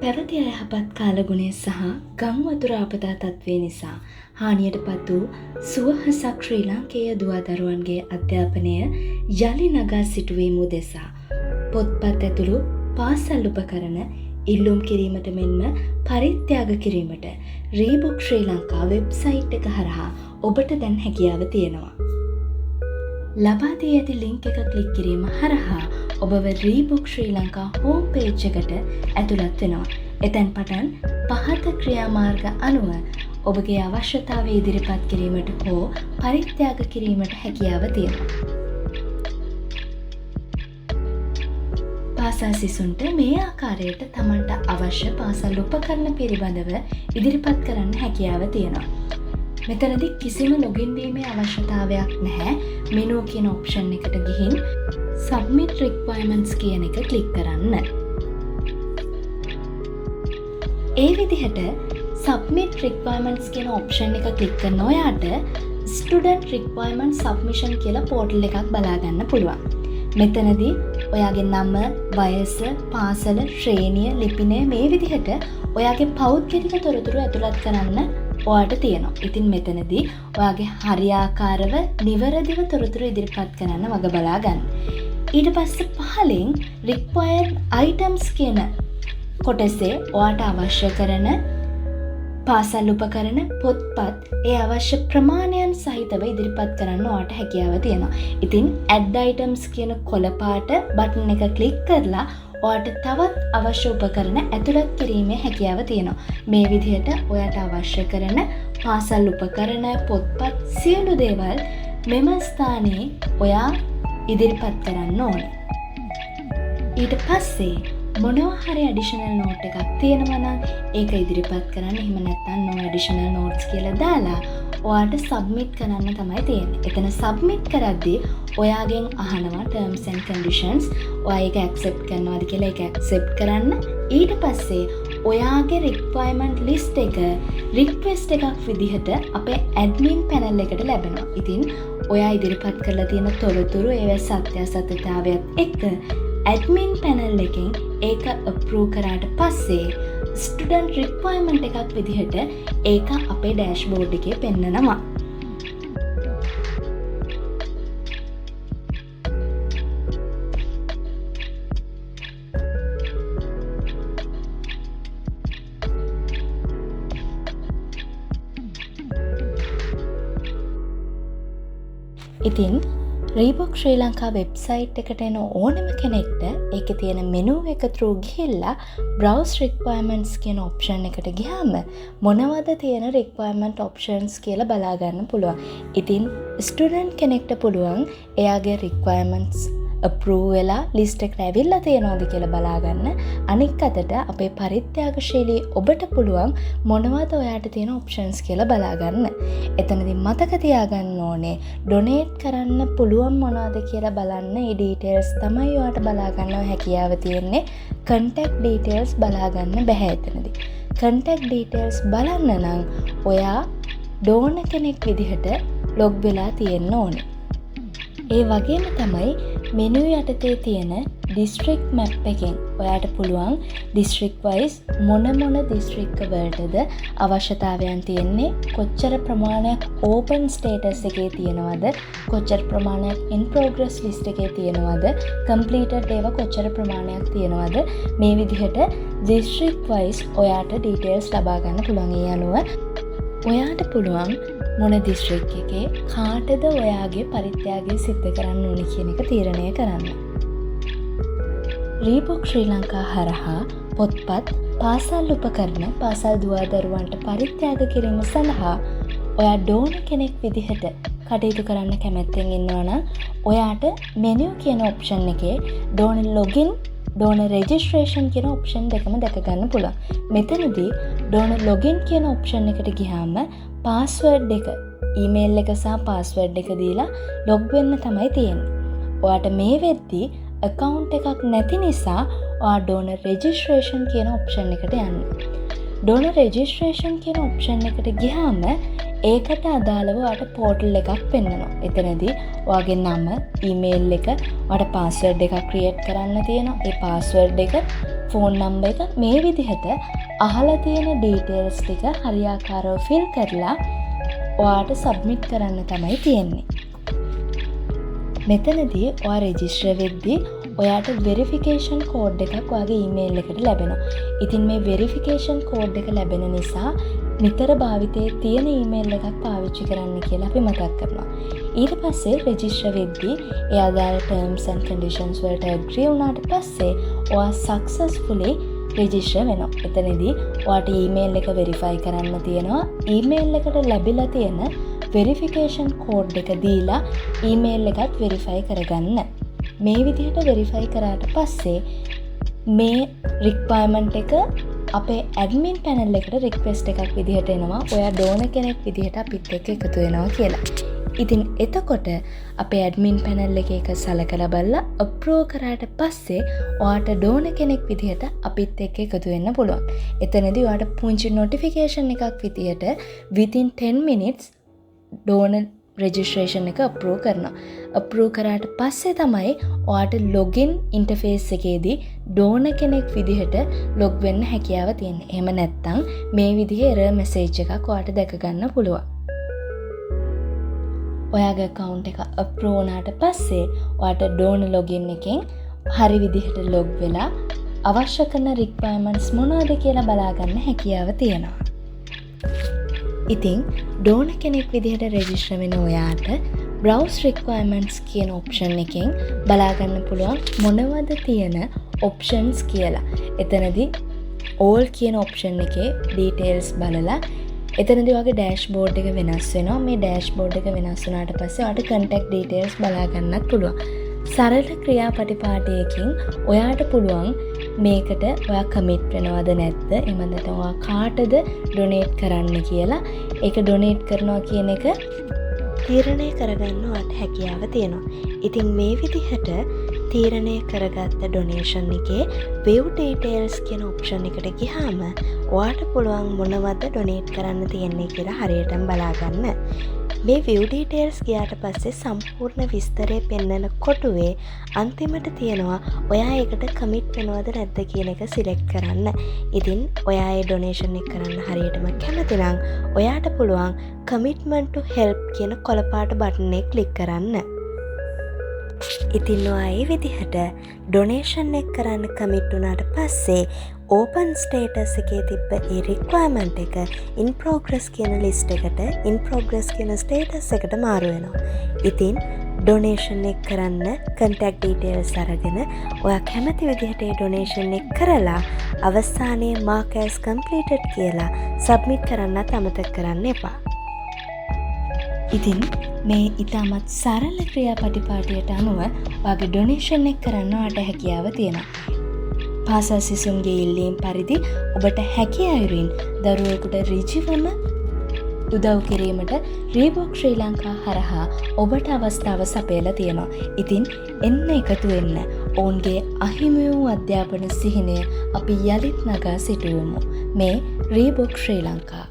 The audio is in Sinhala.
පැවති අයහපත් කාලගුණය සහ ගම් වතුර ආපදා තත්ත්වය නිසා හානියට පත් වූ සුවහසක් ශ්‍රී ලාංකේය දුවදරුවන්ගේ අධ්‍යාපනය යළි නගා සිටුවීම උදෙසා පොත්පත් ඇතුළු පාසල් උපකරණ ඉල්ලුම් කිරීමට මෙන්ම පරිත්‍යාග කිරීමට රීබුක් ශ්‍රී ලංකා වෙබ්සයිට් එක හරහා ඔබට දැන් හැකියාව තියෙනවා. ලබා දී ඇති ලින්ක් එක ක්ලික් කිරීම හරහා ඔබව රීබුක් ශ්‍රී ලංකා හෝම් පේජ් එකට ඇතුළත් වෙනවා. එතැන් පටන් පහත ක්‍රියාමාර්ග අනුව ඔබගේ අවශ්‍යතාවය ඉදිරිපත් කිරීමට හෝ පරිත්‍යාග කිරීමට හැකියාව තියෙනවා. පාසල් සිසුන්ට මේ ආකාරයට තමන්ට අවශ්‍ය පාසල් උපකරණ පිළිබඳව ඉදිරිපත් කරන්න හැකියාව තියෙනවා. මෙතනදී කිසිම ලොගින් වීමේ අවශ්‍යතාවයක් නැහැ. මෙනු කියන ඔප්ෂන් එකට ගිහින් submit requirements කියන එක ක්ලික් කරන්න. ඒ විදිහට submit requirements කියන ඔප්ෂන් එක ක්ලික් කරන ඔයාට student requirement submission කියලා පෝර්ටල් එකක් බලා ගන්න පුළුවන්. මෙතනදී ඔයාගේ නම, වයස, පාසල, ශ්‍රේණිය, ලිපිනය මේ විදිහට ඔයාගේ පෞද්ගලික තොරතුරු ඇතුළත් කරන්න ඔයාට තියෙනවා. ඉතින් මෙතනදී ඔයාගේ හරියාකාරව නිවැරදිව තොරතුරු ඉදිරිපත් කරන්න වග බලා ගන්න. ඊට පස්සේ පහලින් required items කියන කොටසේ ඔයාට අවශ්‍ය කරන පාසල් උපකරණ, පොත්පත් ඒ අවශ්‍ය ප්‍රමාණයන් සහිතව ඉදිරිපත් කරන්න ඔයාට හැකියාව තියෙනවා. ඉතින් add items කියන කොළ පාට බටන් එක ක්ලික් කරලා ඔයාට තවත් අවශ්‍ය උපකරණ ඇතුළත් කිරීමේ හැකියාව තියෙනවා. මේ විදිහට ඔයාට අවශ්‍ය කරන පාසල් උපකරණ, පොත්පත් සියලු දේවල් මෙම ස්ථානයේ ඔයා ඉදිරිපත් කරන්න ඕනේ. ඊට පස්සේ මොනවා හරි ඇඩිෂනල් නෝට් එකක් තියෙනවා නම් ඒක ඉදිරිපත් කරන්න. එහෙම නැත්නම් no additional notes කියලා දාලා ඔයාට සබ්මිට් කරන්න තමයි තියෙන්නේ. එතන සබ්මිට් කරද්දී ඔයාගෙන් අහනවා terms and conditions. ඔයා ඒක accept කරනවාද කියලා ඒක accept කරන්න. ඊට පස්සේ ඔයාගේ requirement list එක request එකක් විදිහට අපේ admin panel එකට ලැබෙනවා. ඉතින් ඔයා ඉදිරිපත් කරලා තියෙන තොරතුරු ඒවා සත්‍යාසත්‍යතාවයත් එක්ක admin panel එකෙන් ඒක approve කරාට පස්සේ student requirement එකක් විදිහට ඒක අපේ dashboard එකේ පෙන්නනවා. ඉතින් රීබුක් ශ්‍රී ලංකා වෙබ්සයිට් එකට එන ඕනම කෙනෙක්ට ඒකේ තියෙන මෙනු එක through ගිහිල්ලා browse requirements කියන option එකට ගියාම මොනවද තියෙන requirement options කියලා බලා ගන්න පුළුවන්. ඉතින් student කෙනෙක්ට පුළුවන් එයාගේ requirements approve වෙලා list එකට ඇවිල්ලා තියෙනවද කියලා බලා ගන්න. අනික් අතට අපේ පරිත්‍යාගශීලී ඔබට පුළුවන් මොනවද ඔයාට තියෙන options කියලා බලා ගන්න. එතනදී මතක තියාගන්න ඕනේ donate කරන්න පුළුවන් මොනවද කියලා බලන්න. මේ details තමයි ඔයාට බලා ගන්නව හැකියාව තියෙන්නේ. contact details බලා ගන්න බෑ එතනදී. contact details බලන්න නම් ඔයා donor කෙනෙක් විදිහට log වෙලා තියෙන්න ඕනේ. ඒ වගේම තමයි මෙනු යටතේ තියෙන district map එකෙන් ඔයාට පුළුවන් district wise මොන district වලටද අවශ්‍යතාවයන් තියෙන්නේ, කොච්චර ප්‍රමාණයක් open status එකේ තියෙනවද, කොච්චර ප්‍රමාණයක් in progress list එකේ තියෙනවද, completed ඒවා කොච්චර ප්‍රමාණයක් තියෙනවද, මේ විදිහට district wise ඔයාට details ලබා ගන්න පුළුවන්. ඒ අනුව ඔයාට පුළුවන් මොන දිස්ත්‍රික් එකේ කාටද ඔයාගේ පරිත්‍යාගය සිද්ධ කරන්න ඕනේ කියන එක තීරණය කරන්න. රීබුක් ශ්‍රී ලංකා හරහා පොත්පත්, පාසල් උපකරණ, පාසල් දුවදරුවන්ට පරිත්‍යාග කිරීම සඳහා ඔයා ඩෝනර් කෙනෙක් විදිහට කටයුතු කරන්න කැමැත්තෙන් ඉන්නවා නම් ඔයාට මෙනු කියන ඔප්ෂන් එකේ ඩෝනර් login, donor registration කියන option දෙකම දැක ගන්න පුළුවන්. මෙතනදී donor login කියන option එකට ගියාම password එක, email එක සහ password එක දීලා log වෙන්න තමයි තියෙන්නේ. ඔයාට මේ වෙද්දී account එකක් නැති නිසා ඔයා donor registration කියන option එකට යන්න. ඩොනර් රෙජිස්ට්‍රේෂන් කියන ඔප්ෂන් එකට ගියාම ඒකට අදාළව ඔයාට පෝටල් එකක් පෙන්වනවා. එතනදී ඔයාගේ නම, ඊමේල් එක, ඔයාට පාස්වර්ඩ් එකක් ක්‍රියේට් කරන්න තියෙනවා. ඒ පාස්වර්ඩ් එක, ෆෝන් නම්බර් එක මේ විදිහට අහලා තියෙන ඩීටේල්ස් ටික හරියාකාරව ෆිල් කරලා ඔයාට සබ්මිට් කරන්න තමයි තියෙන්නේ. මෙතනදී ඔයා රෙජිස්ටර් වෙද්දී ඔයාට වෙරිෆිකේෂන් කෝඩ් එකක් ඔයාගේ ඊමේල් එකට ලැබෙනවා. ඉතින් මේ වෙරිෆිකේෂන් කෝඩ් එක ලැබෙන නිසා නිතර භාවිතයේ තියෙන ඊමේල් එකක් පාවිච්චි කරන්න කියලා අපි මතක් කරනවා. ඊට පස්සේ රෙජිස්ටර් වෙද්දී ඒ අදාළ terms and conditions වලට agree වුණාට පස්සේ ඔයා successfully රෙජිස්ටර් වෙනවා. එතනදී ඔයාට ඊමේල් එක වෙරිෆයි කරන්න තියෙනවා. ඊමේල් එකට ලැබිලා තියෙන වෙරිෆිකේෂන් කෝඩ් එක දීලා ඊමේල් එකත් වෙරිෆයි කරගන්න. මේ විදිහට වෙරිෆයි කරාට පස්සේ මේ රික්වයර්මන්ට් එක අපේ ඇඩ්මින් පැනල් එකට රික්වෙස්ට් එකක් විදිහට එනවා. ඔයා ඩෝනර් කෙනෙක් විදිහට අපිත් එක්ක එකතු වෙනවා කියලා. ඉතින් එතකොට අපේ ඇඩ්මින් පැනල් එකේ එක සලකලා බලලා අප්‍රූව් කරාට පස්සේ ඔයාට ඩෝනර් කෙනෙක් විදිහට අපිත් එක්ක එකතු වෙන්න පුළුවන්. එතනදී ඔයාට පුංචි නොටිෆිකේෂන් එකක් විදිහට within 10 minutes ඩෝනර් රෙජිස්ට්‍රේෂන් එක අප්‍රූව් කරනවා. අප්‍රූව් කරාට පස්සේ තමයි ඔයාට ලොගින් ඉන්ටර්ෆේස් එකේදී ඩෝනර් කෙනෙක් විදිහට ලොග් වෙන්න හැකියාව තියෙන්නේ. එහෙම නැත්නම් මේ විදිහේ එරර් මෙසේජ් එකක් ඔයාට දැක ගන්න පුළුවන්. ඔයාගේ account එක අප්‍රූව් වුණාට පස්සේ ඔයාට ඩෝනර් ලොගින් එකෙන් හරි විදිහට ලොග් වෙලා අවශ්‍ය කරන රික්වයර්මන්ට්ස් මොනවද කියලා බලා ගන්න හැකියාව තියෙනවා. ඉතින් ඩෝනර් කෙනෙක් විදිහට රෙජිස්ටර් වෙන ඔයාට browse requirements කියන ඔප්ෂන් එකෙන් බලා ගන්න පුළුවන් මොනවද තියෙන ඔප්ෂන්ස් කියලා. එතනදී all කියන ඔප්ෂන් එකේ details බලලා එතනදී ඔයාගේ dashboard එක වෙනස් වෙනවා. මේ dashboard එක වෙනස් වුණාට පස්සේ ඔයාට contact details බලා ගන්නත් පුළුවන්. සරල ක්‍රියාපටිපාටියකින් ඔයාට පුළුවන් මේකට ඔයා කමිට් වෙනවද නැද්ද, එහෙම නැත්නම් ඔයා කාටද ඩොනේට් කරන්න කියලා. ඒක ඩොනේට් කරනවා කියන එක තීරණය කරගන්න ඔයාට හැකියාව තියෙනවා. ඉතින් මේ විදිහට තීරණය කරගත්ත ඩොනේෂන් එකේ view details කියන ඔප්ෂන් එකට ගියාම ඔයාට පුළුවන් මොනවද ඩොනේට් කරන්න තියෙන්නේ කියලා හරියටම බලා ගන්න. මේ view details ගියාට පස්සේ සම්පූර්ණ විස්තරය පෙන්වන කොටුවේ අන්තිමට තියෙනවා ඔයා ඒකට කමිට් වෙනවද නැද්ද කියන එක සිලෙක්ට් කරන්න. ඉතින් ඔයා ඒ ඩොනේෂන් එක කරන්න හරියටම කැමති නම් ඔයාට පුළුවන් commitment to help කියන කොළපාට බටන් එක ක්ලික් කරන්න. ඉතින් ඔයා ඒ විදිහට ඩොනේෂන් එක කරන්න කමිට් වුණාට පස්සේ open status එකේ තිබ්බ ඒ requirement එක in progress කියන list එකට in progress කියන status එකට මාරු වෙනවා. ඉතින් donation එක කරන්න contact details අරගෙන ඔයා කැමති විදිහට ඒ donation එක කරලා අවසානයේ mark as completed කියලා submit කරන්නත් අමතක කරන්න එපා. ඉතින් මේ ඉතාමත් සරල ක්‍රියාපටිපාටියට අනුව ඔයාගේ donation එක කරන්න ඔයාට හැකියාව තියෙනවා. පාසල් සිසුන්ගේ ඉල්ලීම් පරිදි ඔබට හැකි අයුරින් දරුවෙකුට ඍජුවම උදව් කිරීමට රීබොක් ශ්‍රී ලංකා හරහා ඔබට අවස්ථාව සපයලා තියෙනවා. ඉතින් එන්න එකතු වෙන්න. ඔවුන්ගේ අහිමි වූ අධ්‍යාපන සිහිනය අපි යලිත් නගා සිටුවමු. මේ රීබොක් ශ්‍රී ලංකා